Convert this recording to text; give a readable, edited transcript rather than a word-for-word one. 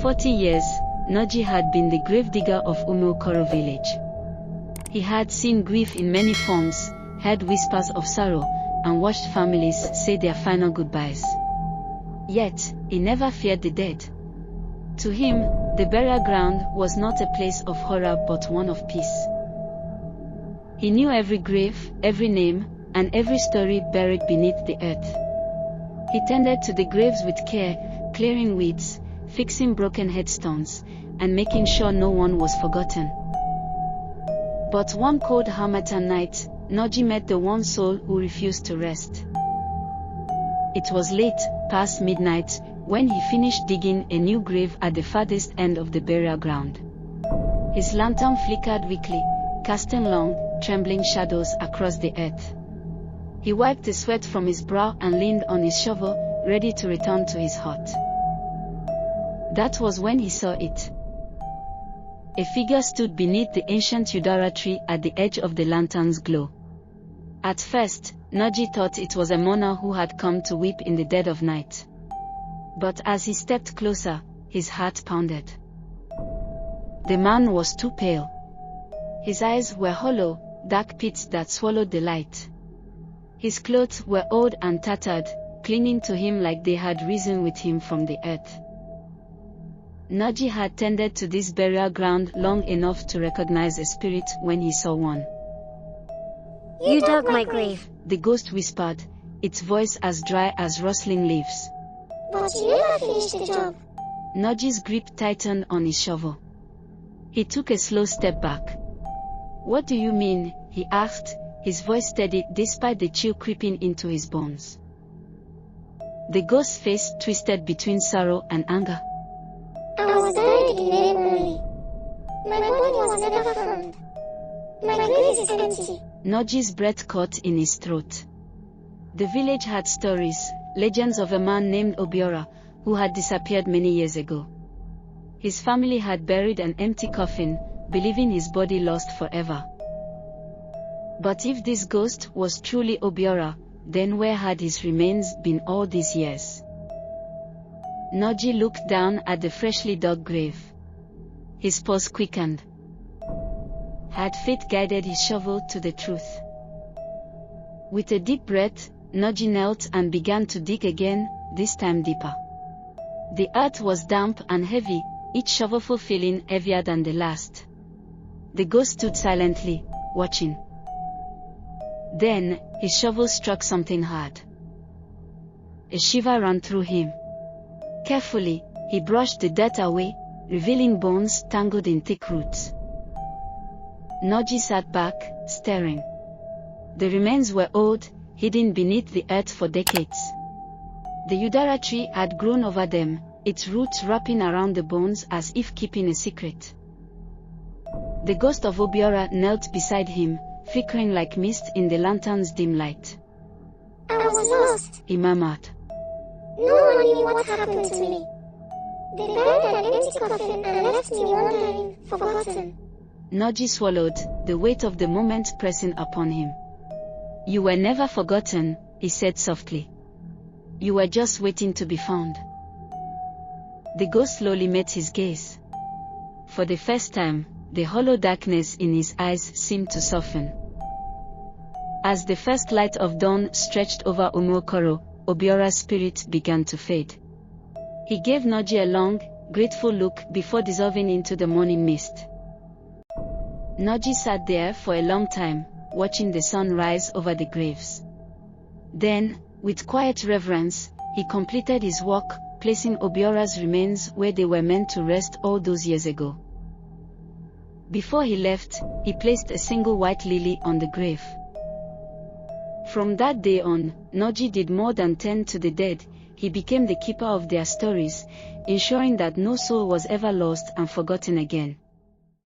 40 years, Noji had been the gravedigger of Umuokoro village. He had seen grief in many forms, heard whispers of sorrow, and watched families say their final goodbyes. Yet, he never feared the dead. To him, the burial ground was not a place of horror but one of peace. He knew every grave, every name, and every story buried beneath the earth. He tended to the graves with care, clearing weeds, fixing broken headstones, and making sure no one was forgotten. But one cold harmattan night, Noji met the one soul who refused to rest. It was late, past midnight, when he finished digging a new grave at the farthest end of the burial ground. His lantern flickered weakly, casting long, trembling shadows across the earth. He wiped the sweat from his brow and leaned on his shovel, ready to return to his hut. That was when he saw it. A figure stood beneath the ancient Udara tree at the edge of the lantern's glow. At first, Noji thought it was a mourner who had come to weep in the dead of night. But as he stepped closer, his heart pounded. The man was too pale. His eyes were hollow, dark pits that swallowed the light. His clothes were old and tattered, clinging to him like they had risen with him from the earth. Noji had tended to this burial ground long enough to recognize a spirit when he saw one. "You dug my grave," the ghost whispered, its voice as dry as rustling leaves. "But you never finished the job." Noji's grip tightened on his shovel. He took a slow step back. "What do you mean?" he asked, his voice steady despite the chill creeping into his bones. The ghost's face twisted between sorrow and anger. "I was buried in name only. My body was never found. My grave is empty." Noji's breath caught in his throat. The village had stories, legends of a man named Obiora, who had disappeared many years ago. His family had buried an empty coffin, believing his body lost forever. But if this ghost was truly Obiora, then where had his remains been all these years? Noji looked down at the freshly dug grave. His pulse quickened. Had fate guided his shovel to the truth? With a deep breath, Noji knelt and began to dig again, this time deeper. The earth was damp and heavy, each shovelful feeling heavier than the last. The ghost stood silently, watching. Then, his shovel struck something hard. A shiver ran through him. Carefully, he brushed the dirt away, revealing bones tangled in thick roots. Noji sat back, staring. The remains were old, hidden beneath the earth for decades. The Udara tree had grown over them, its roots wrapping around the bones as if keeping a secret. The ghost of Obiora knelt beside him, flickering like mist in the lantern's dim light. "I was lost," he murmured. "No one knew what happened to me. They buried an empty coffin and left me wandering, forgotten." Noji swallowed, the weight of the moment pressing upon him. "You were never forgotten," he said softly. "You were just waiting to be found." The ghost slowly met his gaze. For the first time, the hollow darkness in his eyes seemed to soften. As the first light of dawn stretched over Umuokoro, Obiora's spirit began to fade. He gave Noji a long, grateful look before dissolving into the morning mist. Noji sat there for a long time, watching the sun rise over the graves. Then, with quiet reverence, he completed his work, placing Obiora's remains where they were meant to rest all those years ago. Before he left, he placed a single white lily on the grave. From that day on, Noji did more than tend to the dead, he became the keeper of their stories, ensuring that no soul was ever lost and forgotten again.